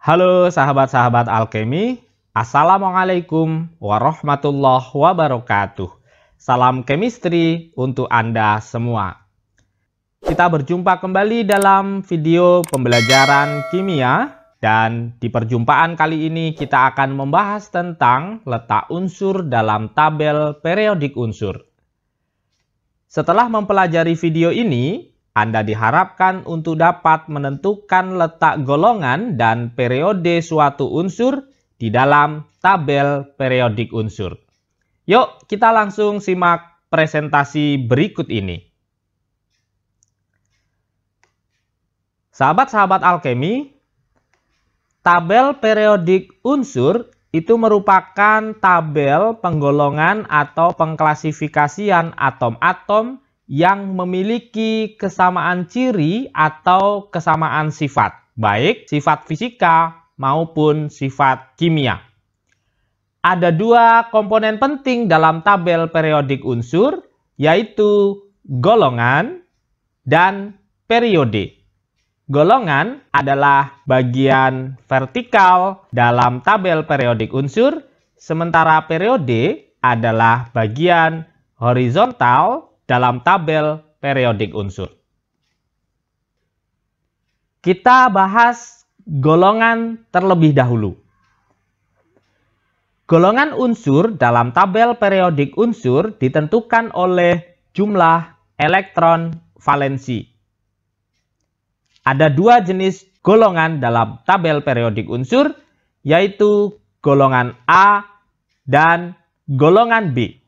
Halo sahabat-sahabat alkemi, Assalamualaikum warahmatullahi wabarakatuh. Salam chemistry untuk Anda semua. Kita berjumpa kembali dalam video pembelajaran kimia, dan di perjumpaan kali ini kita akan membahas tentang letak unsur dalam tabel periodik unsur. Setelah mempelajari video ini, Anda diharapkan untuk dapat menentukan letak golongan dan periode suatu unsur di dalam tabel periodik unsur. Yuk, kita langsung simak presentasi berikut ini. Sahabat-sahabat alkemi, tabel periodik unsur itu merupakan tabel penggolongan atau pengklasifikasian atom-atom yang memiliki kesamaan ciri atau kesamaan sifat, baik sifat fisika maupun sifat kimia. Ada dua komponen penting dalam tabel periodik unsur, yaitu golongan dan periode. Golongan adalah bagian vertikal dalam tabel periodik unsur, sementara periode adalah bagian horizontal dalam tabel periodik unsur. Kita bahas golongan terlebih dahulu. Golongan unsur dalam tabel periodik unsur ditentukan oleh jumlah elektron valensi. Ada dua jenis golongan dalam tabel periodik unsur, yaitu golongan A dan golongan B.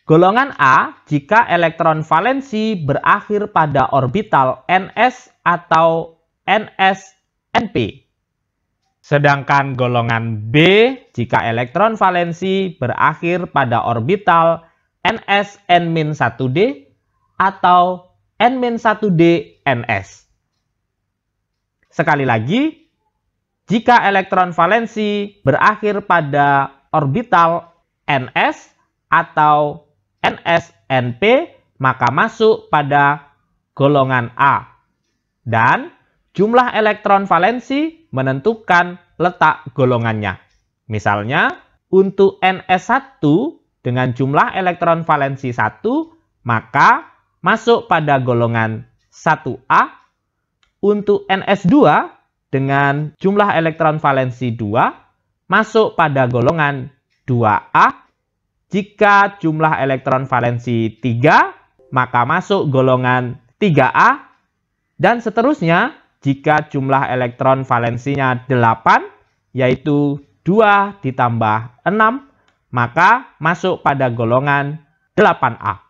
Golongan A jika elektron valensi berakhir pada orbital ns atau ns-np. Sedangkan golongan B jika elektron valensi berakhir pada orbital ns-n-1d atau n-1d ns. Sekali lagi, jika elektron valensi berakhir pada orbital ns atau ns-np, maka masuk pada golongan A. Dan jumlah elektron valensi menentukan letak golongannya. Misalnya, untuk ns1 dengan jumlah elektron valensi 1, maka masuk pada golongan 1A. Untuk ns2 dengan jumlah elektron valensi 2, masuk pada golongan 2A. Jika jumlah elektron valensi 3, maka masuk golongan 3A. Dan seterusnya, jika jumlah elektron valensinya 8, yaitu 2 ditambah 6, maka masuk pada golongan 8A.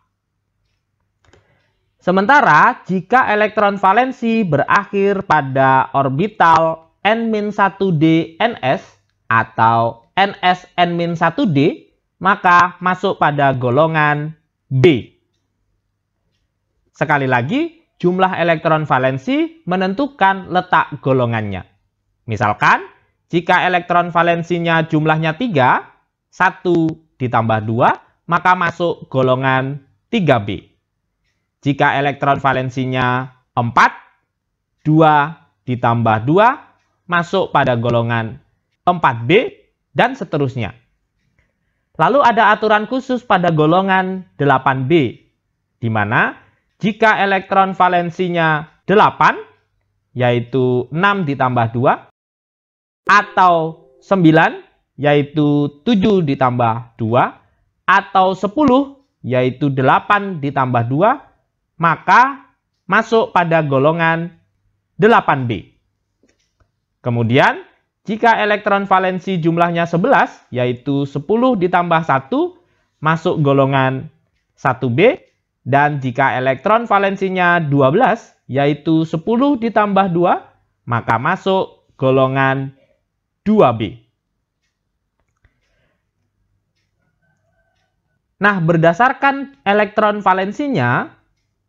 Sementara, jika elektron valensi berakhir pada orbital n-1d ns atau ns-n-1d, maka masuk pada golongan B. Sekali lagi, jumlah elektron valensi menentukan letak golongannya. Misalkan, jika elektron valensinya jumlahnya 3, 1 ditambah 2, maka masuk golongan 3B. Jika elektron valensinya 4, 2 ditambah 2, masuk pada golongan 4B, dan seterusnya. Lalu ada aturan khusus pada golongan 8B, di mana jika elektron valensinya 8, yaitu 6 ditambah 2, atau 9, yaitu 7 ditambah 2, atau 10, yaitu 8 ditambah 2, maka masuk pada golongan 8B. Kemudian, jika elektron valensi jumlahnya 11, yaitu 10 ditambah 1, masuk golongan 1B. Dan jika elektron valensinya 12, yaitu 10 ditambah 2, maka masuk golongan 2B. Nah, berdasarkan elektron valensinya,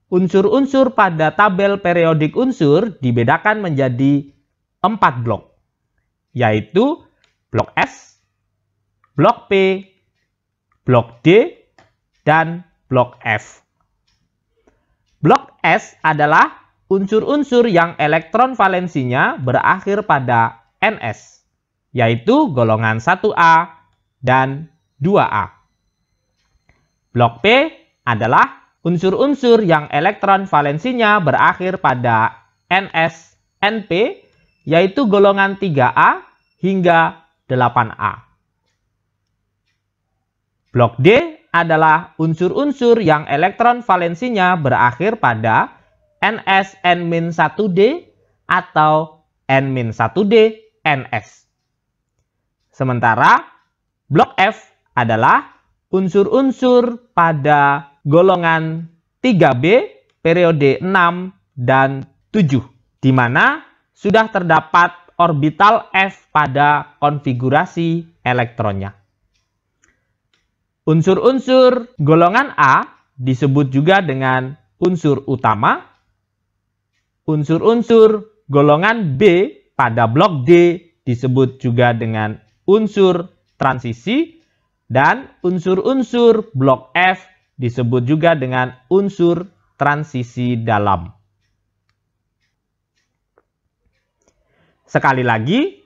unsur-unsur pada tabel periodik unsur dibedakan menjadi 4 blok, yaitu blok S, blok P, blok D, dan blok F. Blok S adalah unsur-unsur yang elektron valensinya berakhir pada Ns, yaitu golongan 1A dan 2A. Blok P adalah unsur-unsur yang elektron valensinya berakhir pada Ns, Np, yaitu golongan 3A hingga 8A. Blok D adalah unsur-unsur yang elektron valensinya berakhir pada Ns N-1d atau N-1d Ns. Sementara blok F adalah unsur-unsur pada golongan 3B periode 6 dan 7, di mana sudah terdapat orbital F pada konfigurasi elektronnya. Unsur-unsur golongan A disebut juga dengan unsur utama. Unsur-unsur golongan B pada blok D disebut juga dengan unsur transisi. Dan unsur-unsur blok F disebut juga dengan unsur transisi dalam. Sekali lagi,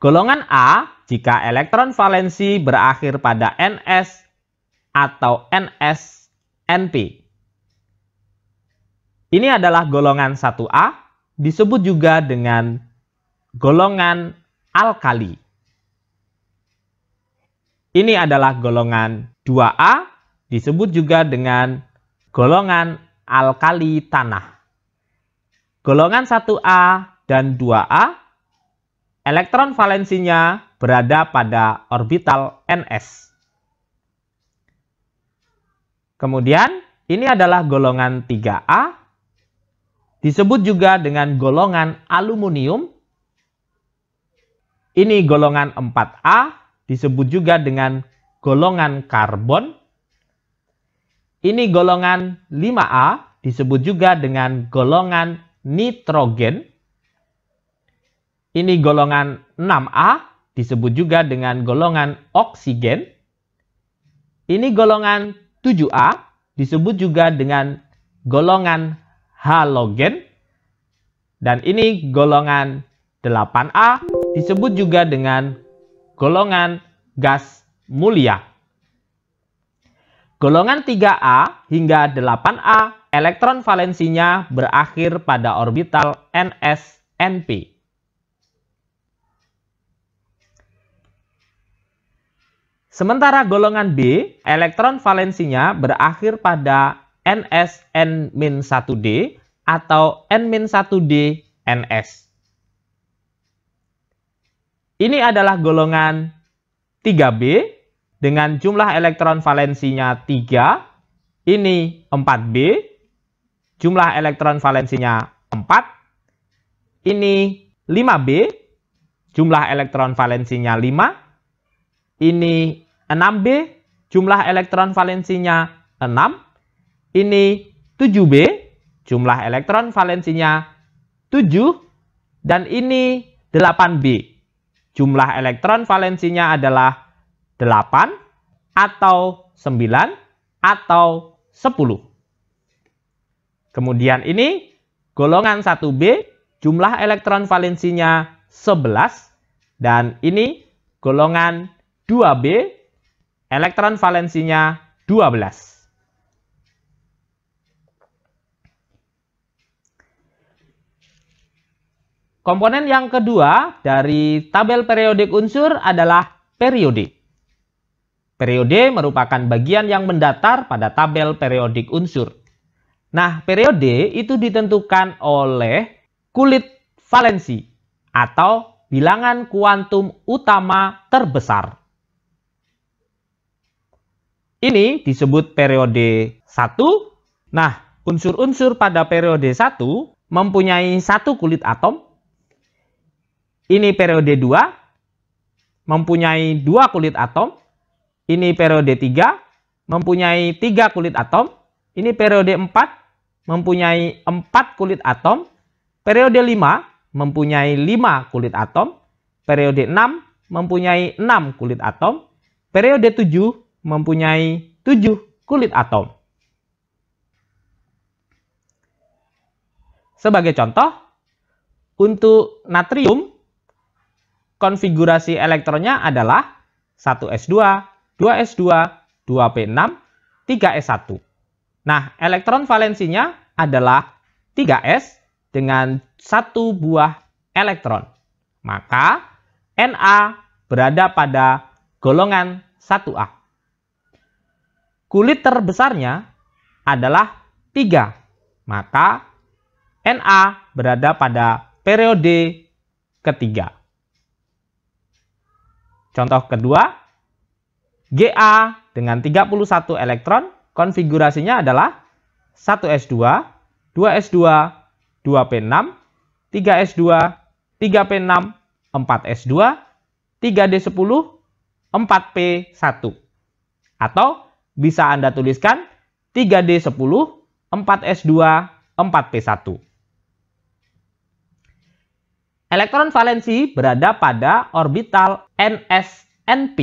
golongan A jika elektron valensi berakhir pada Ns atau Ns Np. Ini adalah golongan 1A, disebut juga dengan golongan alkali. Ini adalah golongan 2A, disebut juga dengan golongan alkali tanah. Golongan 1A dan 2A, elektron valensinya berada pada orbital Ns. Kemudian, ini adalah golongan 3A, disebut juga dengan golongan aluminium. Ini golongan 4A, disebut juga dengan golongan karbon. Ini golongan 5A, disebut juga dengan golongan nitrogen. Ini golongan 6A, disebut juga dengan golongan oksigen. Ini golongan 7A, disebut juga dengan golongan halogen. Dan ini golongan 8A, disebut juga dengan golongan gas mulia. Golongan 3A hingga 8A, elektron valensinya berakhir pada orbital Ns-Np. Sementara golongan B, elektron valensinya berakhir pada Ns N-1d atau N-1d Ns. Ini adalah golongan 3B dengan jumlah elektron valensinya 3. Ini 4B, jumlah elektron valensinya 4. Ini 5B, jumlah elektron valensinya 5. Ini 6B, jumlah elektron valensinya 6. Ini 7B, jumlah elektron valensinya 7. Dan ini 8B, jumlah elektron valensinya adalah 8 atau 9 atau 10. Kemudian ini golongan 1B, jumlah elektron valensinya 11. Dan ini golongan 2B, elektron valensinya 12. Komponen yang kedua dari tabel periodik unsur adalah periode. Periode merupakan bagian yang mendatar pada tabel periodik unsur. Nah, periode itu ditentukan oleh kulit valensi atau bilangan kuantum utama terbesar. Ini disebut periode 1. Nah, unsur-unsur pada periode 1 mempunyai satu kulit atom. Ini periode 2 mempunyai 2 kulit atom. Ini periode 3 mempunyai 3 kulit atom. Ini periode 4 mempunyai 4 kulit atom. Periode 5 mempunyai 5 kulit atom. Periode 6 mempunyai 6 kulit atom. Periode 7 mempunyai 7 kulit atom. Sebagai contoh, untuk natrium, konfigurasi elektronnya adalah 1s2, 2s2, 2p6, 3s1. Nah, elektron valensinya adalah 3s dengan 1 buah elektron. Maka Na berada pada golongan 1A. Kulit terbesarnya adalah 3. Maka Na berada pada periode ketiga. Contoh kedua, Ga dengan 31 elektron, konfigurasinya adalah 1s2, 2s2, 2p6, 3s2, 3p6, 4s2, 3d10, 4p1. Atau bisa Anda tuliskan 3d10, 4s2, 4p1. Elektron valensi berada pada orbital nsnp,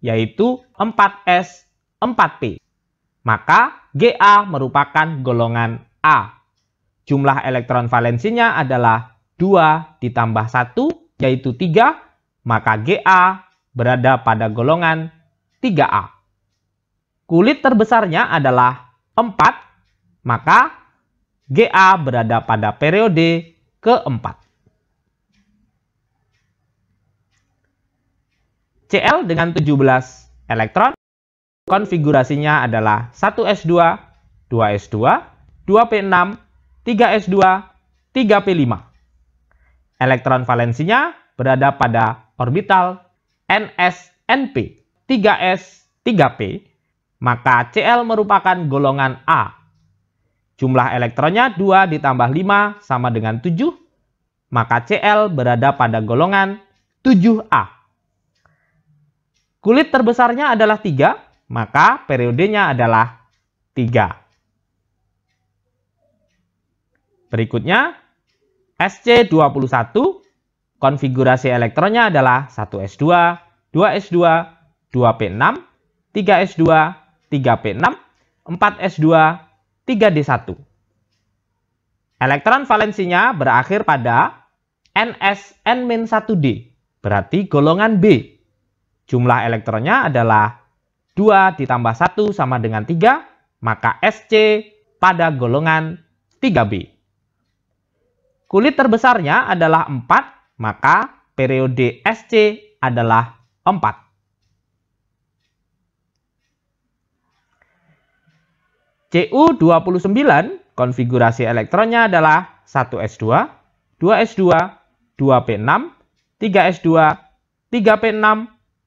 yaitu 4s, 4p. Maka Ga merupakan golongan A. Jumlah elektron valensinya adalah 2 ditambah 1, yaitu 3, maka Ga berada pada golongan 3A. Kulit terbesarnya adalah 4, maka Ga berada pada periode keempat. Cl dengan 17 elektron, konfigurasinya adalah 1s2, 2s2, 2p6, 3s2, 3p5. Elektron valensinya berada pada orbital nsnp, 3s, 3p, maka Cl merupakan golongan A. Jumlah elektronnya 2 ditambah 5 sama dengan 7, maka Cl berada pada golongan 7A. Kulit terbesarnya adalah 3, maka periodenya adalah 3. Berikutnya, Sc21, konfigurasi elektronnya adalah 1s2, 2s2, 2p6, 3s2, 3p6, 4s2, 3d1. Elektron valensinya berakhir pada NsN-1d, berarti golongan B. Jumlah elektronnya adalah 2 ditambah 1 sama dengan 3, maka Sc pada golongan 3B. Kulit terbesarnya adalah 4, maka periode Sc adalah 4. Cu29, konfigurasi elektronnya adalah 1s2, 2s2, 2p6, 3s2, 3p6,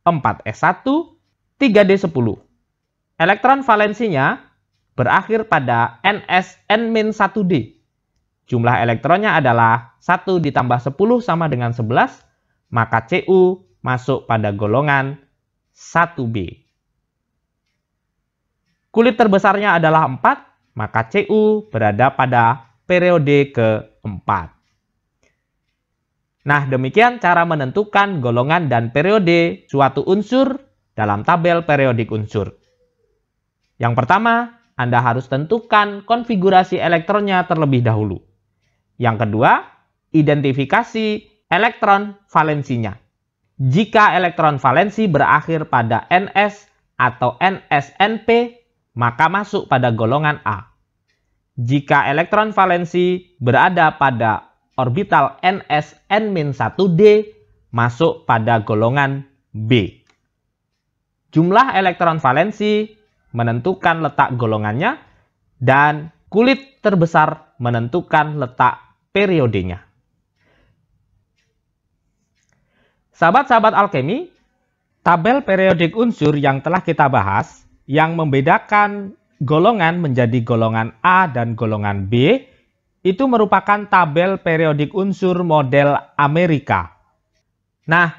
4s1, 3d10. Elektron valensinya berakhir pada NsN-1d. Jumlah elektronnya adalah 1 ditambah 10 sama dengan 11, maka Cu masuk pada golongan 1b. Kulit terbesarnya adalah 4, maka Cu berada pada periode keempat. Nah, demikian cara menentukan golongan dan periode suatu unsur dalam tabel periodik unsur. Yang pertama, Anda harus tentukan konfigurasi elektronnya terlebih dahulu. Yang kedua, identifikasi elektron valensinya. Jika elektron valensi berakhir pada Ns atau NsNp, maka masuk pada golongan A. Jika elektron valensi berada pada orbital NsN-1d, masuk pada golongan B. Jumlah elektron valensi menentukan letak golongannya, dan kulit terbesar menentukan letak periodenya. Sahabat-sahabat alkemi, tabel periodik unsur yang telah kita bahas, yang membedakan golongan menjadi golongan A dan golongan B, itu merupakan tabel periodik unsur model Amerika. Nah,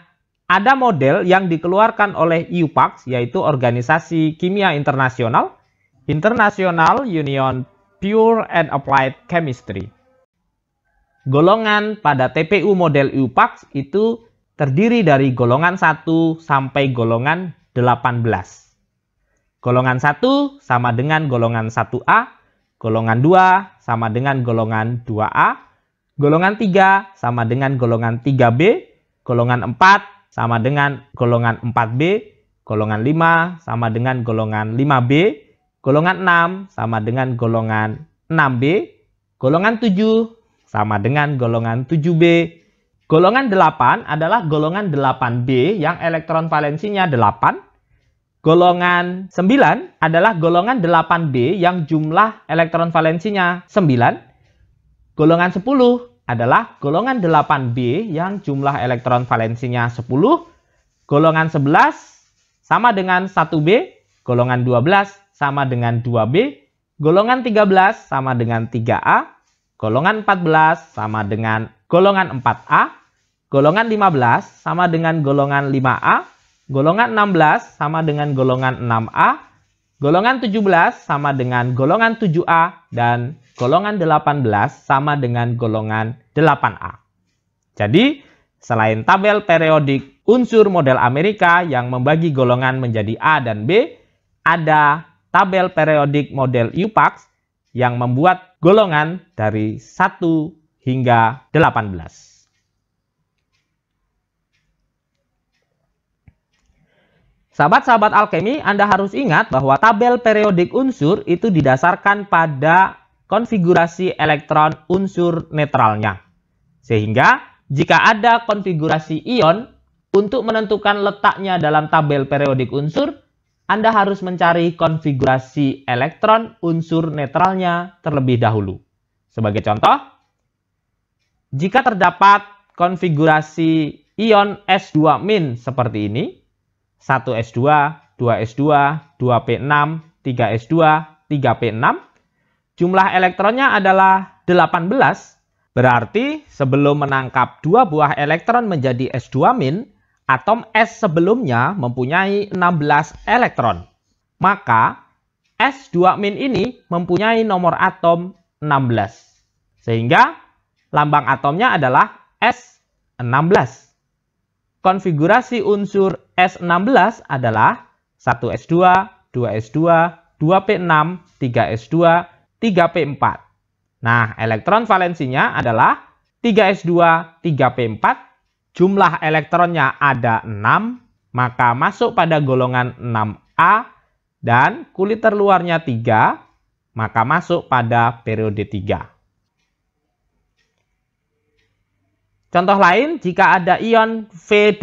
ada model yang dikeluarkan oleh IUPAC, yaitu Organisasi Kimia Internasional, International Union Pure and Applied Chemistry. Golongan pada TPU model IUPAC itu terdiri dari golongan 1 sampai golongan 18. Golongan 1 sama dengan golongan 1A, golongan 2 sama dengan golongan 2A, golongan 3 sama dengan golongan 3B, golongan 4 sama dengan golongan 4B, golongan 5 sama dengan golongan 5B, golongan 6 sama dengan golongan 6B, golongan 7 sama dengan golongan 7B, golongan 8 adalah golongan 8B yang elektron valensinya 8, golongan 9 adalah golongan 8B yang jumlah elektron valensinya 9, golongan 10 adalah golongan 8B yang jumlah elektron valensinya 10, golongan 11 sama dengan 1B, golongan 12 sama dengan 2B, golongan 13 sama dengan 3A, golongan 14 sama dengan golongan 4A, golongan 15 sama dengan golongan 5A, golongan 16 sama dengan golongan 6A, golongan 17 sama dengan golongan 7A, dan golongan 18 sama dengan golongan 8A. Jadi, selain tabel periodik unsur model Amerika yang membagi golongan menjadi A dan B, ada tabel periodik model UPAX yang membuat golongan dari 1 hingga 18. Sahabat-sahabat alkemi, Anda harus ingat bahwa tabel periodik unsur itu didasarkan pada konfigurasi elektron unsur netralnya. Sehingga jika ada konfigurasi ion, untuk menentukan letaknya dalam tabel periodik unsur, Anda harus mencari konfigurasi elektron unsur netralnya terlebih dahulu. Sebagai contoh, jika terdapat konfigurasi ion S2- seperti ini, 1S2, 2S2, 2P6, 3S2, 3P6, jumlah elektronnya adalah 18, berarti sebelum menangkap dua buah elektron menjadi S2-, atom S sebelumnya mempunyai 16 elektron. Maka S2- ini mempunyai nomor atom 16. Sehingga lambang atomnya adalah S16. Konfigurasi unsur S16 adalah 1S2, 2S2, 2P6, 3S2, 3P4. Nah, elektron valensinya adalah 3S2, 3P4. Jumlah elektronnya ada 6, maka masuk pada golongan 6A, dan kulit terluarnya 3, maka masuk pada periode 3. Contoh lain, jika ada ion V2+,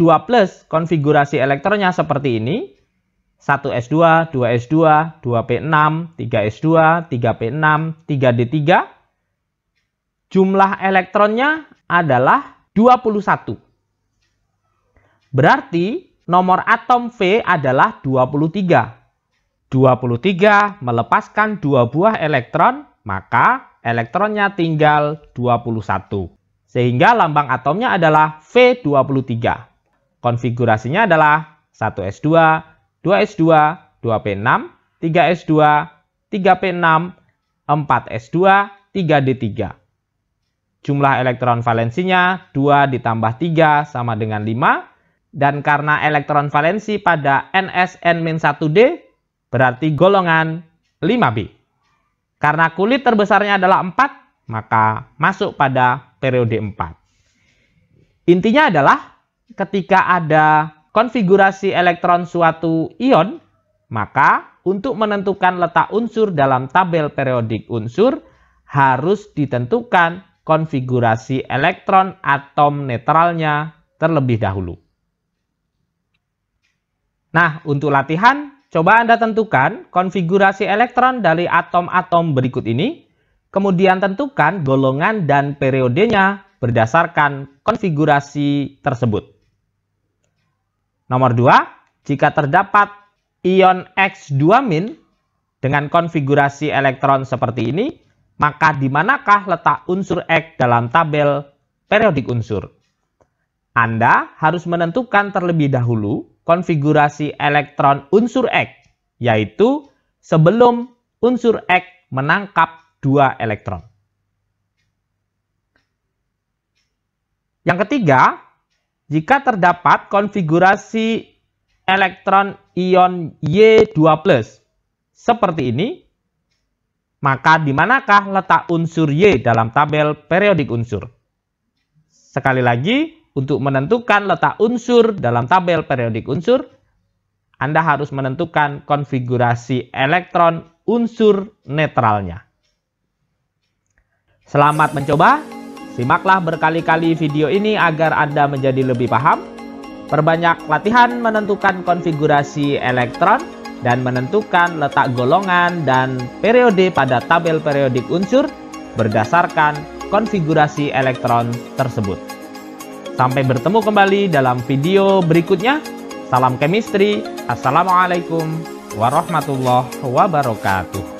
konfigurasi elektronnya seperti ini, 1S2, 2S2, 2P6, 3S2, 3P6, 3D3, jumlah elektronnya adalah 21. Berarti nomor atom V adalah 23. 23 melepaskan 2 buah elektron, maka elektronnya tinggal 21. Sehingga lambang atomnya adalah V23. Konfigurasinya adalah 1S2, 2S2, 2P6, 3S2, 3P6, 4S2, 3D3. Jumlah elektron valensinya 2 ditambah 3 sama dengan 5. Dan karena elektron valensi pada NsN-1D berarti golongan 5B. Karena kulit terbesarnya adalah 4, maka masuk pada periode 4. Intinya adalah ketika ada konfigurasi elektron suatu ion, maka untuk menentukan letak unsur dalam tabel periodik unsur harus ditentukan konfigurasi elektron atom netralnya terlebih dahulu. Nah, untuk latihan, coba Anda tentukan konfigurasi elektron dari atom-atom berikut ini, kemudian tentukan golongan dan periodenya berdasarkan konfigurasi tersebut. Nomor 2, jika terdapat ion X2- dengan konfigurasi elektron seperti ini, maka di manakah letak unsur X dalam tabel periodik unsur? Anda harus menentukan terlebih dahulu konfigurasi elektron unsur X, yaitu sebelum unsur X menangkap 2 elektron. Yang ketiga, jika terdapat konfigurasi elektron ion Y2+, seperti ini, Maka di manakah letak unsur Y dalam tabel periodik unsur? Sekali lagi, untuk menentukan letak unsur dalam tabel periodik unsur, Anda harus menentukan konfigurasi elektron unsur netralnya. Selamat mencoba, simaklah berkali-kali video ini agar Anda menjadi lebih paham. Perbanyak latihan menentukan konfigurasi elektron dan menentukan letak golongan dan periode pada tabel periodik unsur berdasarkan konfigurasi elektron tersebut. Sampai bertemu kembali dalam video berikutnya. Salam chemistry. Assalamualaikum warahmatullahi wabarakatuh.